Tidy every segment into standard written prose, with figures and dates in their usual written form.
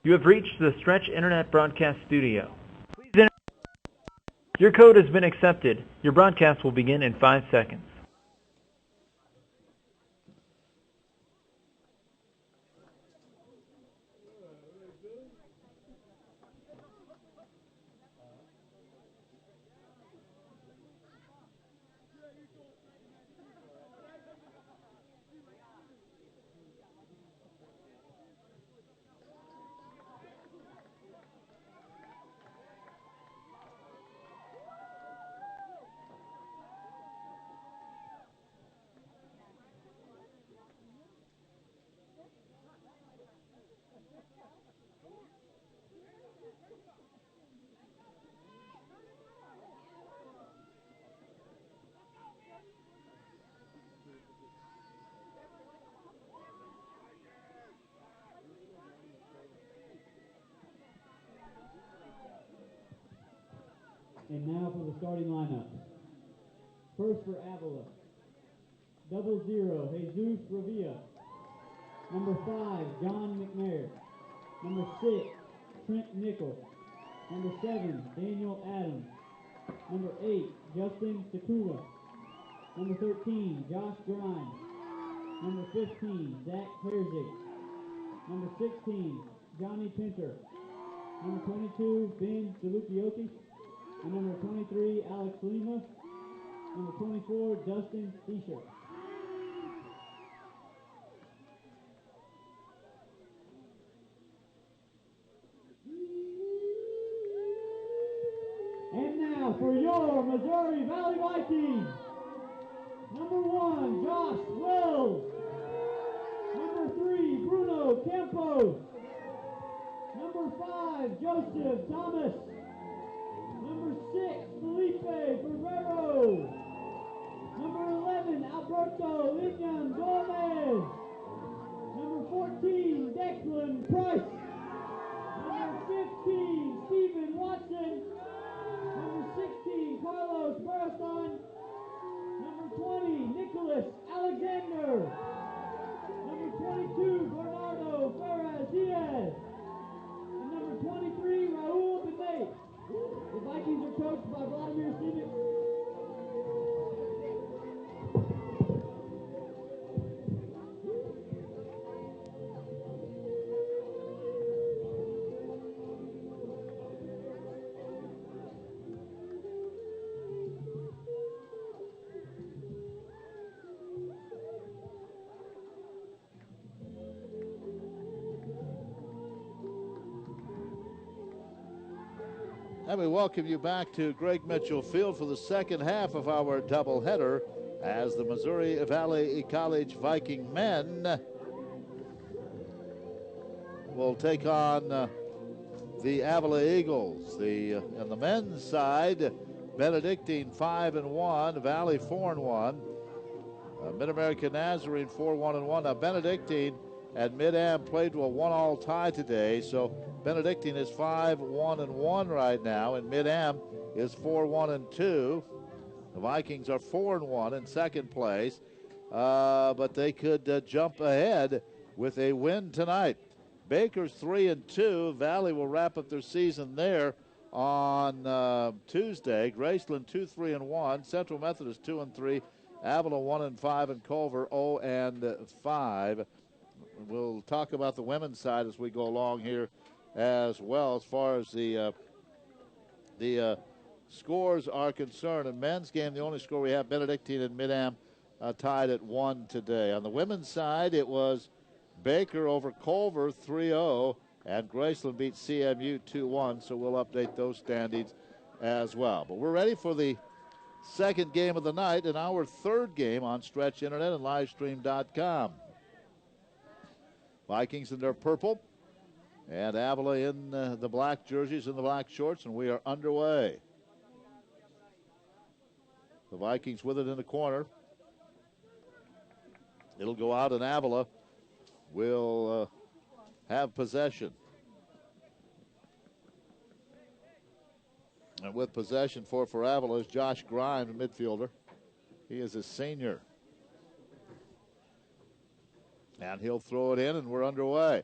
You have reached the Stretch Internet Broadcast Studio. Please enter. Your code has been accepted. Your broadcast will begin in 5 seconds. And now for the starting lineup. First for Avila, 00, Jesus Ravia. Number 5, John McNair. Number 6, Trent Nichols. Number 7, Daniel Adams. Number 8, Justin Takula. Number 13, Josh Grimes. Number 15, Zach Herzig. Number 16, Johnny Pinter. Number 22, Ben Delukioki. And number 23, Alex Lima. Number 24, Dustin Fisher. And now for your Missouri Valley Vikings. Number 1, Josh Wells. Number 3, Bruno Campos. Number 5, Joseph Thomas. Number 6, Felipe Ferrero. Number 11, Alberto Linian Gomez. Number 14, Declan Price. Number 15, Stephen Watson. Number 16, Carlos Barrason. Number 20, Nicholas Alexander. Number 22, Bernardo Ferraz Diaz. And number 23, Raul Benet. The Vikings are coached by Vladimir Simic. And we welcome you back to Greg Mitchell Field for the second half of our doubleheader as the Missouri Valley College Viking men will take on the Avila Eagles. On the men's side, Benedictine 5-1, Valley 4-1, Mid-American Nazarene 4-1-1. Now Benedictine and Mid-Am played to a 1-all tie today, so Benedictine is 5-1-1 right now, and Mid-Am is 4-1-2. The Vikings are 4-1 in second place, but they could jump ahead with a win tonight. Baker's 3-2. Valley will wrap up their season there on Tuesday. Graceland 2-3-1. Central Methodist 2-3. Avila 1-5, and Culver 0-5. We'll talk about the women's side as we go along here as well, as far as the scores are concerned. In men's game, the only score we have, Benedictine and Mid-Am tied at 1 today. On the women's side, it was Baker over Culver 3-0, and Graceland beat CMU 2-1, so we'll update those standings as well. But we're ready for the second game of the night and our third game on Stretch Internet and Livestream.com. Vikings in their purple, and Avila in the black jerseys and the black shorts, and we are underway. The Vikings with it in the corner. It'll go out, and Avila will have possession. And with possession for Avila is Josh Grimes, midfielder. He is a senior. And he'll throw it in, and we're underway.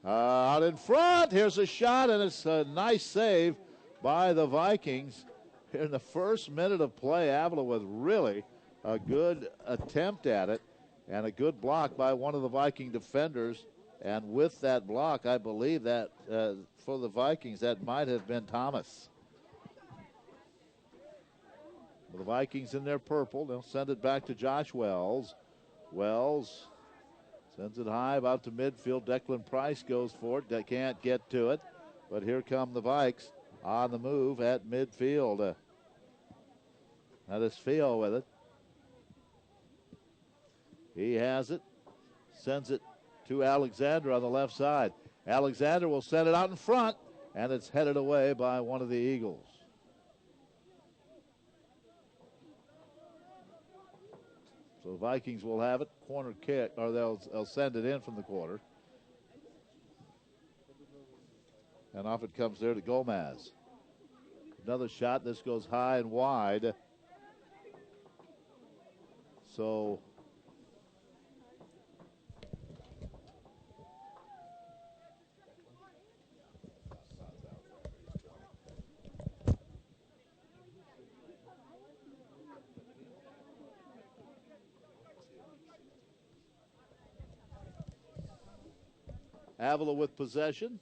Out in front, here's a shot, and it's a nice save by the Vikings. In the first minute of play, Avila with really a good attempt at it and a good block by one of the Viking defenders. And with that block, I believe that for the Vikings, that might have been Thomas. Well, the Vikings in their purple. They'll send it back to Josh Wells. Wells sends it high about to midfield. Declan Price goes for it. They can't get to it. But here come the Vikes on the move at midfield. That is Fio with it. He has it. Sends it to Alexander on the left side. Alexander will send it out in front, and it's headed away by one of the Eagles. So the Vikings will have it. Corner kick, or they'll send it in from the corner. And off it comes there to Gomez. Another shot. This goes high and wide. So Avila with possession.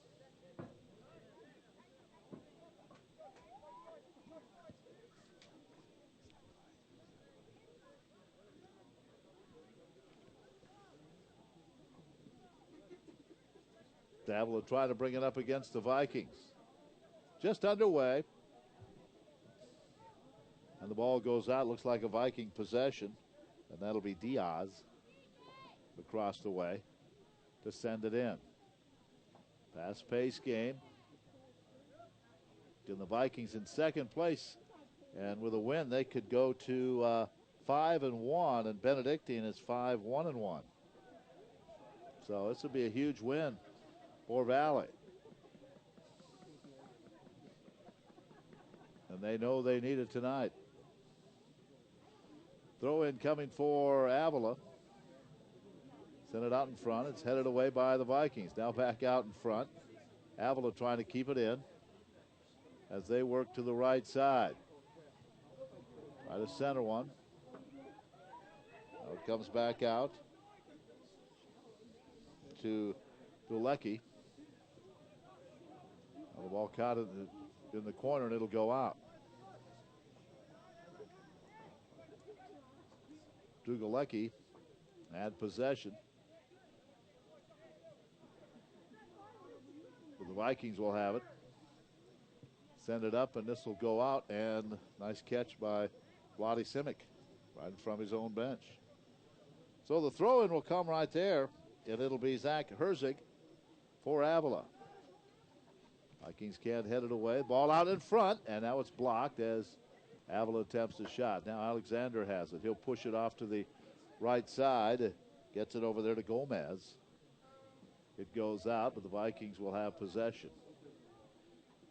Avila trying to bring it up against the Vikings. Just underway. And the ball goes out. Looks like a Viking possession. And that'll be Diaz across the way to send it in. Fast-paced game. And the Vikings in second place. And with a win, they could go to 5-1. And Benedictine is 5-1-1. So this would be a huge win for Valley. And they know they need it tonight. Throw in coming for Avila. Send it out in front. It's headed away by the Vikings. Now back out in front. Avila trying to keep it in as they work to the right side. Try to center one. Now it comes back out to Dulecki. The ball caught in the corner, and it'll go out. Dulecki had possession. But the Vikings will have it. Send it up, and this will go out. And nice catch by Vladi Simic right from his own bench. So the throw-in will come right there, and it'll be Zach Herzig for Avila. Vikings can't head it away. Ball out in front, and now it's blocked as Avila attempts a shot. Now Alexander has it. He'll push it off to the right side. Gets it over there to Gomez. It goes out, but the Vikings will have possession.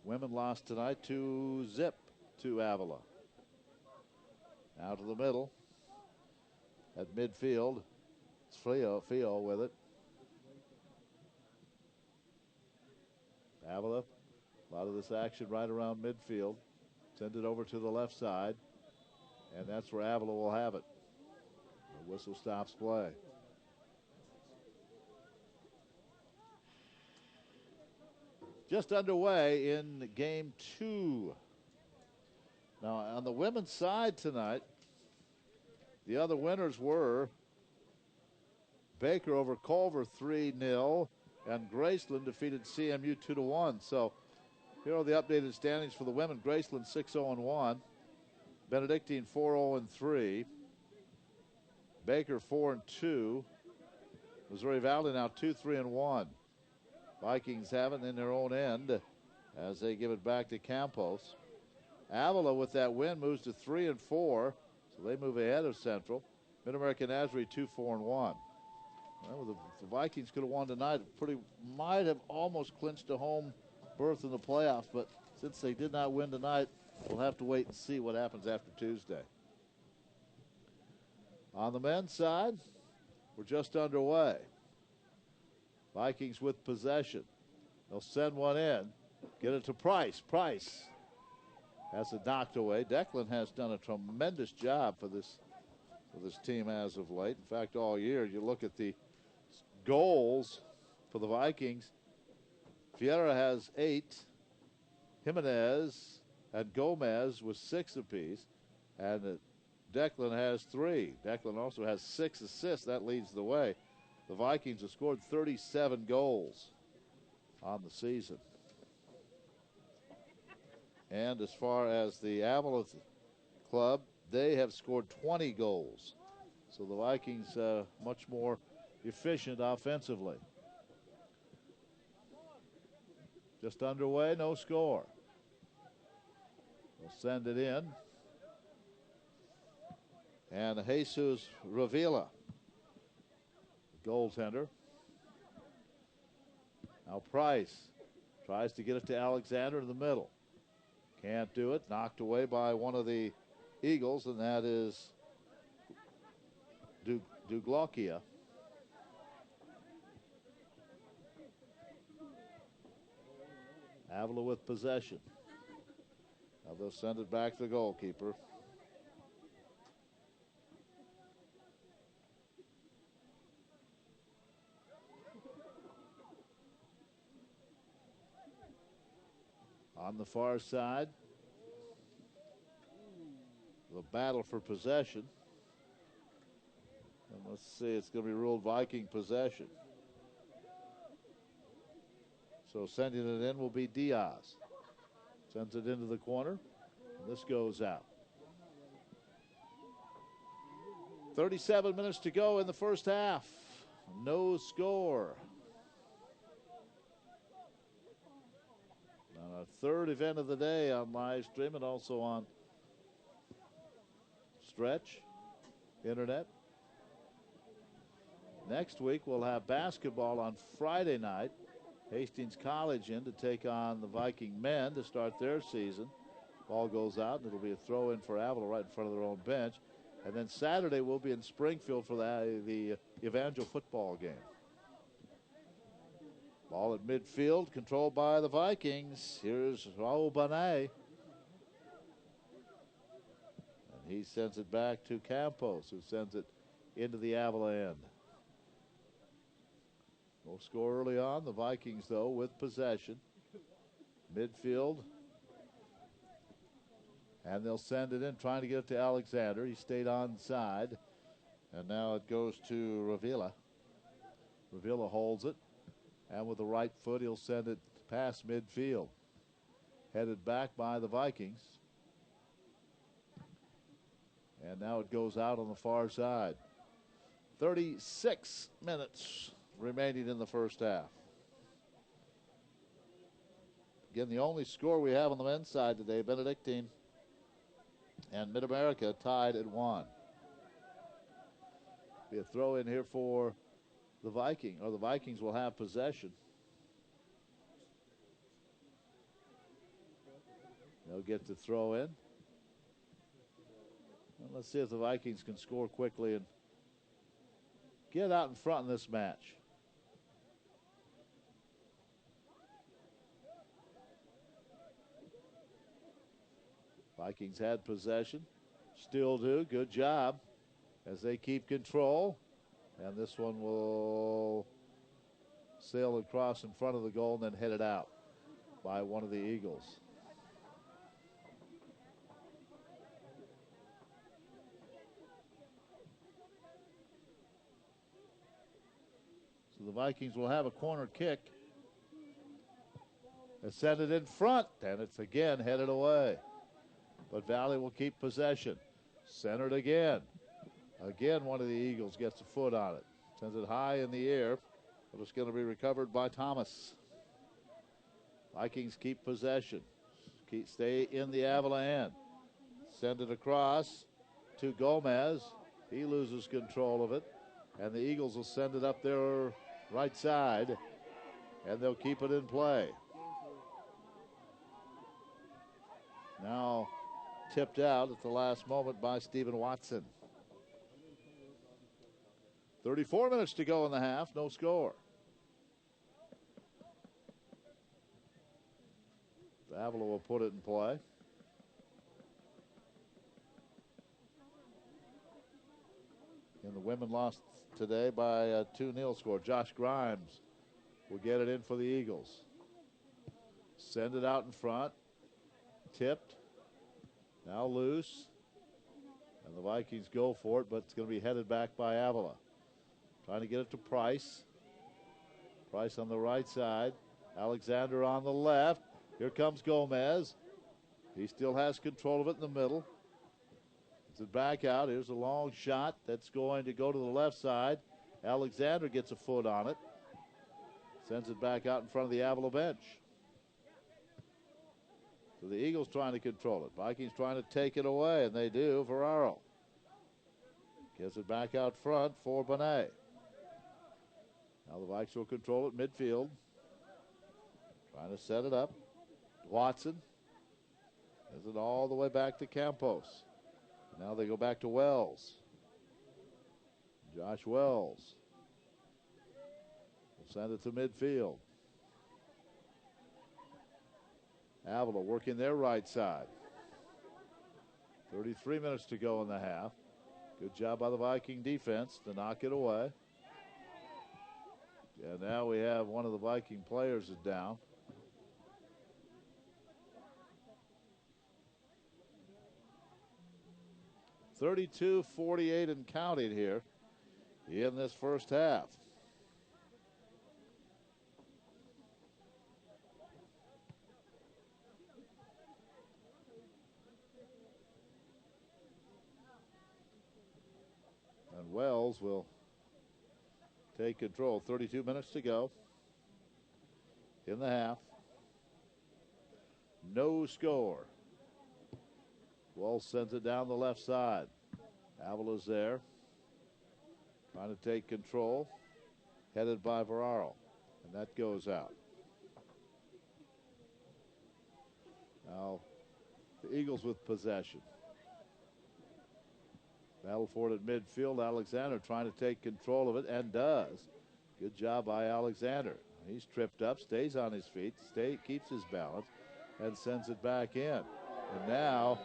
Women lost tonight 2-0 to Avila. Now to the middle. At midfield, it's Fio with it. Avila, a lot of this action right around midfield. Send it over to the left side, and that's where Avila will have it. The whistle stops play. Just underway in game 2. Now, on the women's side tonight, the other winners were Baker over Culver 3-0, and Graceland defeated CMU 2-1. So here are the updated standings for the women. Graceland 6-0-1, Benedictine 4-0-3, Baker 4-2, Missouri Valley now 2-3-1. Vikings have it in their own end as they give it back to Campos. Avila with that win moves to 3-4, so they move ahead of Central. Mid-American Nazarene 2-4-1. Well, the Vikings could have won tonight. Might have almost clinched a home berth in the playoffs, but since they did not win tonight, we'll have to wait and see what happens after Tuesday. On the men's side, we're just underway. Vikings with possession. They'll send one in. Get it to Price. Price has it knocked away. Declan has done a tremendous job for this team as of late. In fact, all year, you look at the goals for the Vikings. Vieira has 8. Jimenez and Gomez with 6 apiece. And Declan has 3. Declan also has 6 assists. That leads the way. The Vikings have scored 37 goals on the season. And as far as the Avila club, they have scored 20 goals. So the Vikings much more efficient offensively. Just underway, no score. We'll send it in. And Jesus Avila, the goaltender. Now Price tries to get it to Alexander in the middle. Can't do it. Knocked away by one of the Eagles, and that is Duglokia. Avila with possession. Now they'll send it back to the goalkeeper. On the far side, the battle for possession. And let's see, it's going to be ruled Viking possession. So sending it in will be Diaz. Sends it into the corner, and this goes out. 37 minutes to go in the first half. No score. Our third event of the day on live stream and also on Stretch Internet. Next week we'll have basketball on Friday night. Hastings College in to take on the Viking men to start their season. Ball goes out and it'll be a throw in for Avila right in front of their own bench. And then Saturday we'll be in Springfield for the Evangel football game. Ball at midfield, controlled by the Vikings. Here's Raul Bonet. And he sends it back to Campos, who sends it into the Avila end. No score early on. The Vikings, though, with possession. Midfield. And they'll send it in, trying to get it to Alexander. He stayed onside. And now it goes to Avila. Avila holds it. And with the right foot, he'll send it past midfield. Headed back by the Vikings. And now it goes out on the far side. 36 minutes remaining in the first half. Again, the only score we have on the men's side today, Benedictine and Mid-America tied at 1. Be a throw in here for the Vikings will have possession. They'll get to throw in. And let's see if the Vikings can score quickly and get out in front in this match. Vikings had possession. Still do. Good job as they keep control. And this one will sail across in front of the goal and then headed out by one of the Eagles. So the Vikings will have a corner kick. They send it in front, and it's again headed away. But Valley will keep possession. Centered again. Again, one of the Eagles gets a foot on it. Sends it high in the air, but it's going to be recovered by Thomas. Vikings keep possession. Stay in the Avila end. Send it across to Gomez. He loses control of it. And the Eagles will send it up their right side. And they'll keep it in play. Now tipped out at the last moment by Stephen Watson. 34 minutes to go in the half, no score. Avila will put it in play. And the women lost today by a 2-0 score. Josh Grimes will get it in for the Eagles. Send it out in front. Tipped. Now loose. And the Vikings go for it, but it's going to be headed back by Avila. Trying to get it to Price. Price on the right side. Alexander on the left. Here comes Gomez. He still has control of it in the middle. It's it back out. Here's a long shot that's going to go to the left side. Alexander gets a foot on it. Sends it back out in front of the Avila bench. So the Eagles trying to control it. Vikings trying to take it away, and they do. Ferraro gets it back out front for Bonet. Now the Vikes will control it midfield. Trying to set it up. Watson has it all the way back to Campos. Now they go back to Wells. Josh Wells will send it to midfield. Avila working their right side. 33 minutes to go in the half. Good job by the Viking defense to knock it away. And now we have one of the Viking players is down. .32-48 and counting here in this first half. And Wells will take control. 32 minutes to go in the half. No score. Wells sends it down the left side. Avila's there. Trying to take control. Headed by Ferraro. And that goes out. Now the Eagles with possession. Battle for it at midfield. Alexander trying to take control of it and does. Good job by Alexander. He's tripped up, stays on his feet, keeps his balance, and sends it back in. And now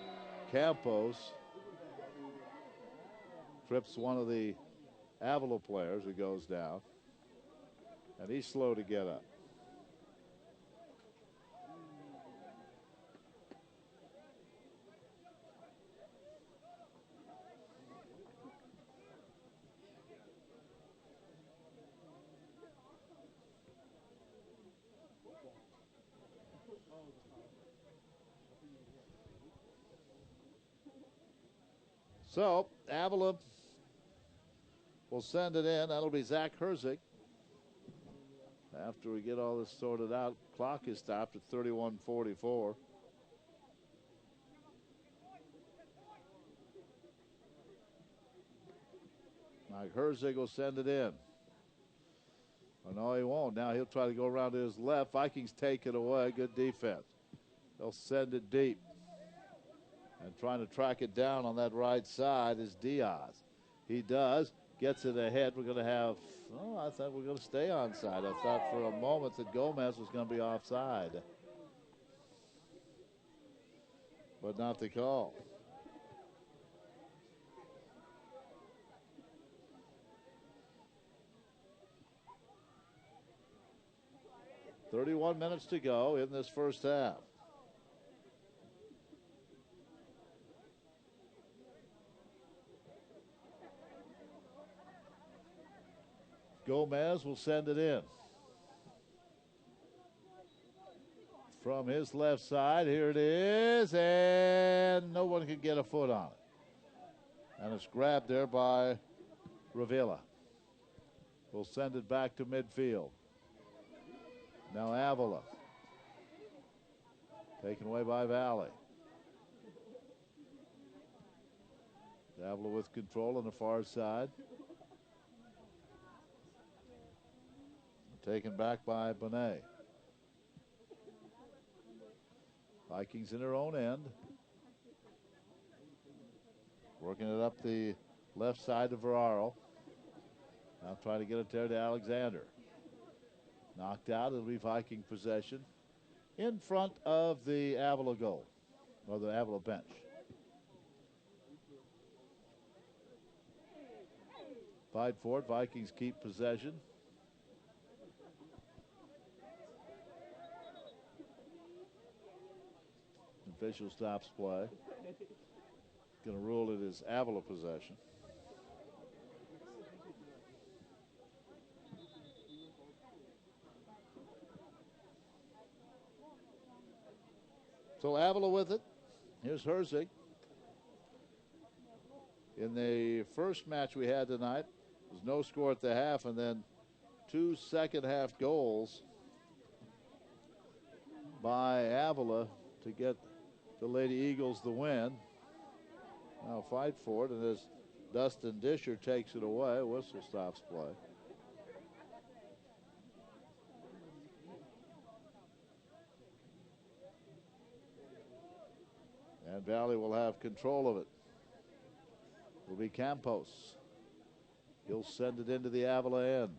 Campos trips one of the Avila players who goes down. And he's slow to get up. So Avila will send it in. That'll be Zach Herzig. After we get all this sorted out, clock is stopped at 31:44. Mike Herzig will send it in. Oh, no, he won't. Now he'll try to go around to his left. Vikings take it away. Good defense. They'll send it deep. And trying to track it down on that right side is Diaz. He does. Gets it ahead. We're going to have, I thought we were going to stay onside. I thought for a moment that Gomez was going to be offside. But not the call. .31 minutes to go in this first half. Gomez will send it in. From his left side, here it is, and no one can get a foot on it. And it's grabbed there by Avila. We'll send it back to midfield. Now Avila. Taken away by Valley. Avila with control on the far side. Taken back by Bonet. Vikings in their own end. Working it up the left side of Ferraro. Now trying to get it there to Alexander. Knocked out. It'll be Viking possession. in front of the Avila goal, or the Avila bench. Fight for it. Vikings keep possession. Official stops play. Going to rule it as Avila possession. So Avila with it. Here's Herzig. In the first match we had tonight, there was no score at the half, and then 2 second-half goals by Avila to get the Lady Eagles the win. Now fight for it, and as Dustin Disher takes it away, whistle stops play. And Valley will have control of it. It'll be Campos. He'll send it into the Avila end.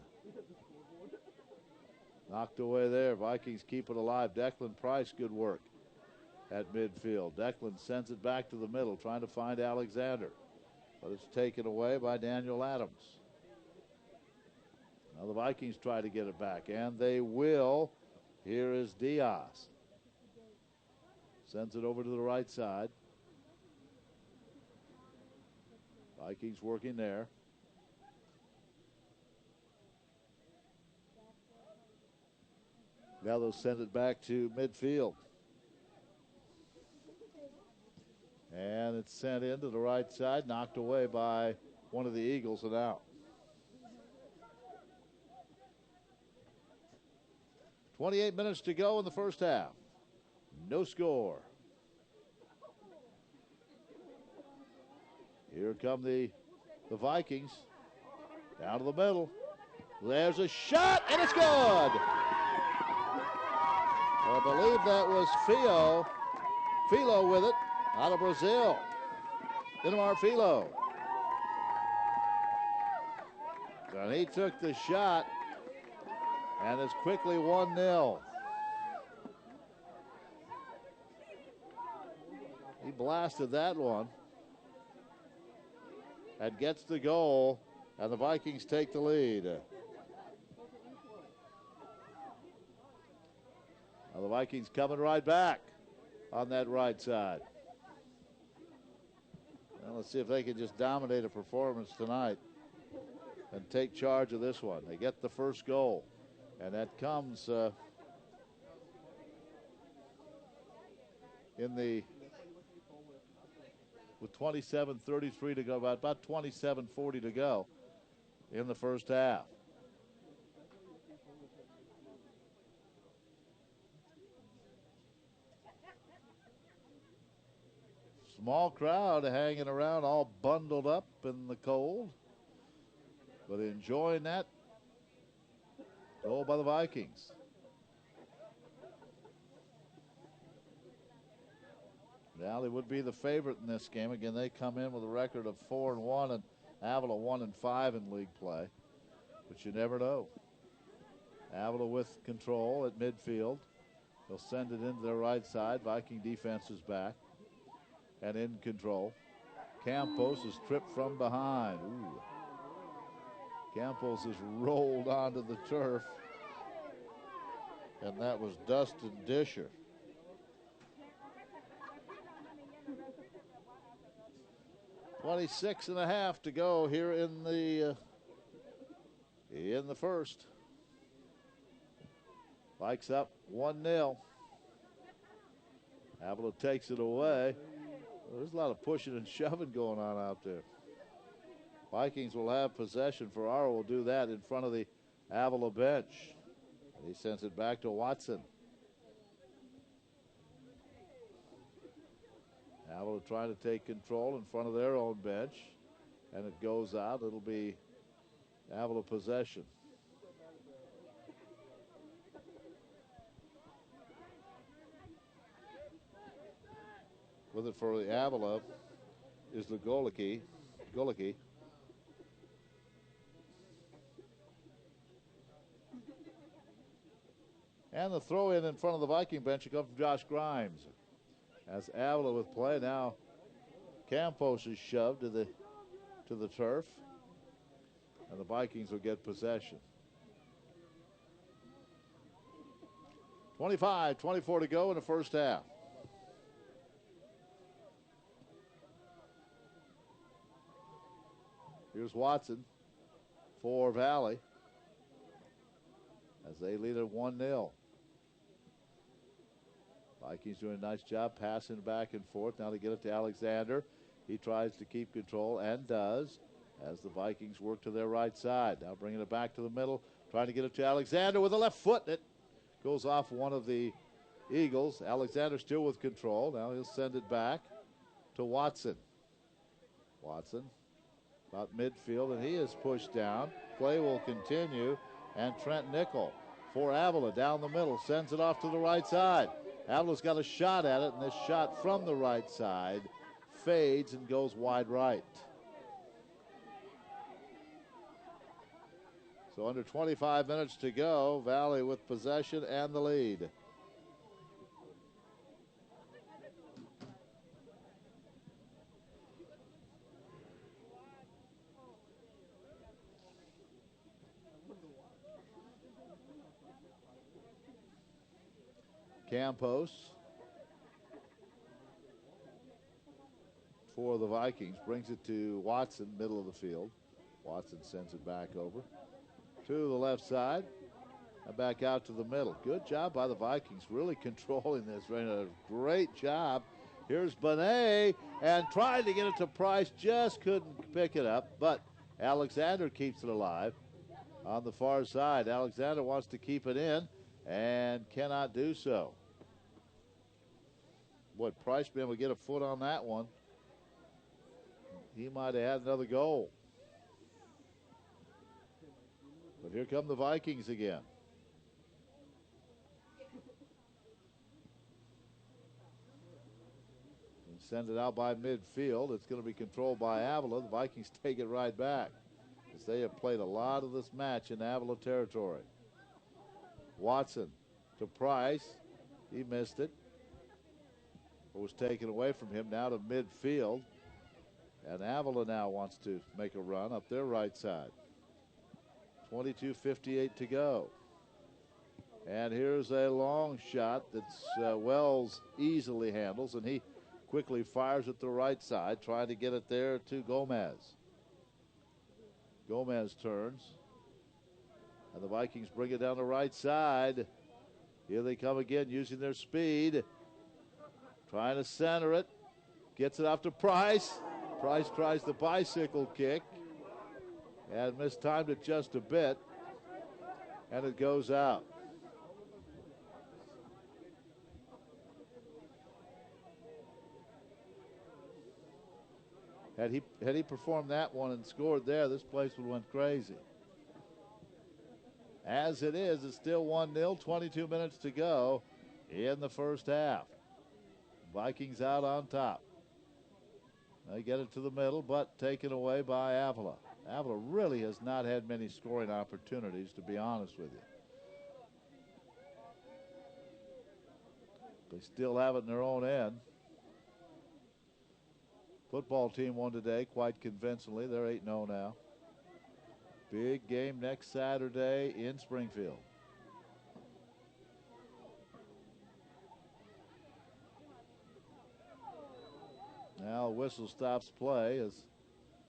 Knocked away there. Vikings keep it alive. Declan Price, good work at midfield. Declan sends it back to the middle, trying to find Alexander. But it's taken away by Daniel Adams. Now the Vikings try to get it back, and they will. Here is Diaz. Sends it over to the right side. Vikings working there. Now they'll send it back to midfield. And it's sent into the right side, knocked away by one of the Eagles and out. 28 minutes to go in the first half. No score. Here come the Vikings. Down to the middle. There's a shot, and it's good. I believe that was Filo with it, out of Brazil. Inamar Filo. And he took the shot, and it's quickly 1-0. He blasted that one and gets the goal, and the Vikings take the lead. Now the Vikings coming right back on that right side. Well, let's see if they can just dominate a performance tonight and take charge of this one. They get the first goal, and that comes with 27:33 to go, about 27:40 to go in the first half. Small crowd hanging around, all bundled up in the cold, but enjoying that goal by the Vikings. Valley would be the favorite in this game. Again, they come in with a record of 4-1, and Avila 1-5 in league play, but you never know. Avila with control at midfield. They'll send it into their right side. Viking defense is back and in control. Campos is tripped from behind. Ooh. Campos is rolled onto the turf, and that was Dustin Disher. .26.5 to go here in the first. Vikes up 1-0. Avila takes it away. There's a lot of pushing and shoving going on out there. Vikings will have possession. Ferraro will do that in front of the Avila bench. He sends it back to Watson. Avila trying to take control in front of their own bench, and it goes out. It'll be Avila possession. With it for the Avila is the Golicky. And the throw in front of the Viking bench will come from Josh Grimes. As Avila with play now, Campos is shoved to the turf, and the Vikings will get possession. 25-24 to go in the first half. Here's Watson for Valley as they lead at 1-0. Vikings doing a nice job passing back and forth. Now they get it to Alexander. He tries to keep control and does as the Vikings work to their right side. Now bringing it back to the middle, trying to get it to Alexander with a left foot. It goes off one of the Eagles. Alexander still with control. Now he'll send it back to Watson. Watson about midfield, and he is pushed down. Play will continue, and Trent Nickel for Avila down the middle sends it off to the right side. Avila's got a shot at it, and this shot from the right side fades and goes wide right. So under 25 minutes to go, Valley with possession and the lead. Campos for the Vikings brings it to Watson, middle of the field. Watson sends it back over to the left side and back out to the middle. Good job by the Vikings, really controlling this. A great job. Here's Benet and tried to get it to Price, just couldn't pick it up, but Alexander keeps it alive on the far side. Alexander wants to keep it in and cannot do so. Boy, Price being able to get a foot on that one, he might have had another goal. But here come the Vikings again. And send it out by midfield. It's going to be controlled by Avila. The Vikings take it right back, as they have played a lot of this match in Avila territory. Watson to Price. He missed it. It was taken away from him, now to midfield. And Avila now wants to make a run up their right side. 22:58 to go. And here's a long shot that's Wells easily handles, and he quickly fires at the right side, trying to get it there to Gomez. Gomez turns, and the Vikings bring it down the right side. Here they come again, using their speed. Trying to center it. Gets it off to Price. Price tries the bicycle kick and mistimed it just a bit, and it goes out. Had he performed that one and scored there, this place would have went crazy. As it is, it's still 1-0, 22 minutes to go in the first half. Vikings out on top. They get it to the middle, but taken away by Avila. Avila really has not had many scoring opportunities, to be honest with you. They still have it in their own end. Football team won today quite convincingly. They're 8-0 now. Big game next Saturday in Springfield. Now whistle stops play as